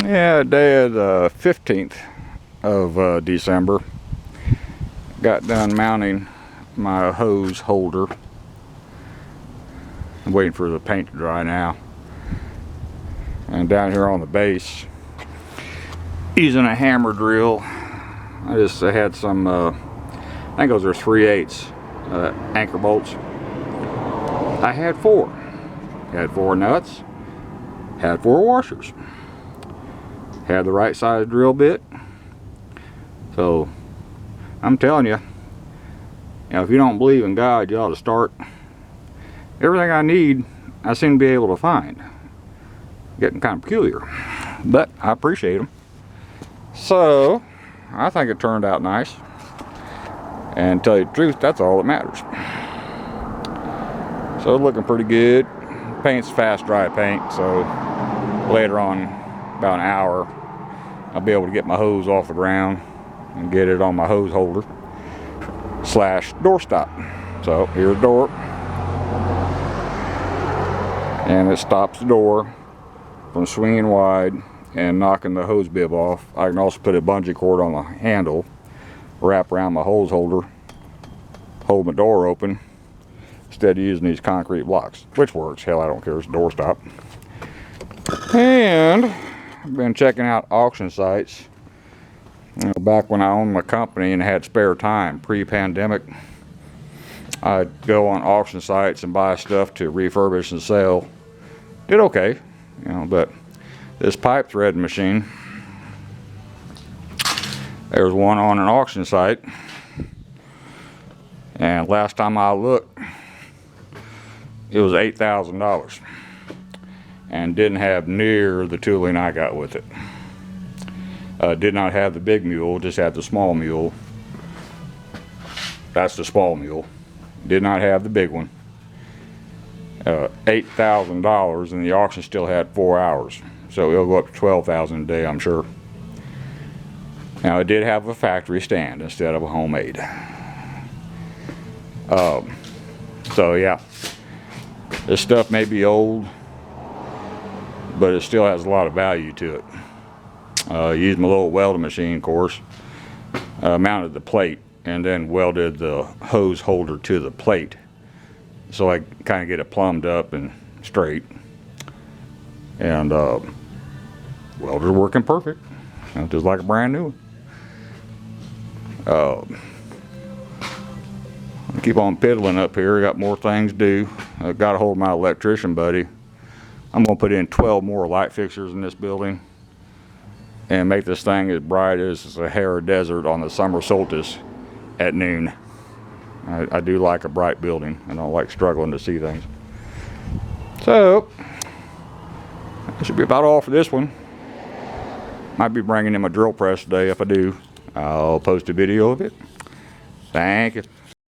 Yeah, day of the 15th of December. Got done mounting my hose holder. I'm waiting for the paint to dry now. And down here on the base, using a hammer drill, I just had some, I think those are 3/8 anchor bolts. I had four. Had four nuts, had four washers. Had the right size drill bit. So I'm telling you, if you don't believe in God, you ought to start. Everything I need, I seem to be able to find. Getting kind of peculiar, but I appreciate them. So I think it turned out nice. And to tell you the truth, that's all that matters. So it's looking pretty good. Paint's fast dry paint, so later on, about an hour, I'll be able to get my hose off the ground and get it on my hose holder / doorstop. So here's the door, and it stops the door from swinging wide and knocking the hose bib off. I can also put a bungee cord on the handle, wrap around my hose holder, hold my door open instead of using these concrete blocks, which works. Hell, I don't care, it's a doorstop. And I've been checking out auction sites. Back when I owned my company and had spare time pre-pandemic, I'd go on auction sites and buy stuff to refurbish and sell. Did okay, but this pipe threading machine, there's one on an auction site, and last time I looked, it was $8,000 and didn't have near the tooling I got with it. Did not have the big mule, just had the small mule. That's the small mule. Did not have the big one. $8,000, and the auction still had 4 hours, so it'll go up to $12,000 a day, I'm sure. Now it did have a factory stand instead of a homemade. So yeah, this stuff may be old, but it still has a lot of value to it. Used my little welding machine, of course, mounted the plate and then welded the hose holder to the plate so I kind of get it plumbed up and straight. And welder's working perfect, just like a brand new one. Keep on piddling up here. Got more things to do. I got a hold of my electrician buddy. I'm going to put in 12 more light fixtures in this building and make this thing as bright as the Sahara Desert on the summer solstice at noon. I do like a bright building. I don't like struggling to see things. So that should be about all for this one. Might be bringing in my drill press today. If I do, I'll post a video of it. Thank you.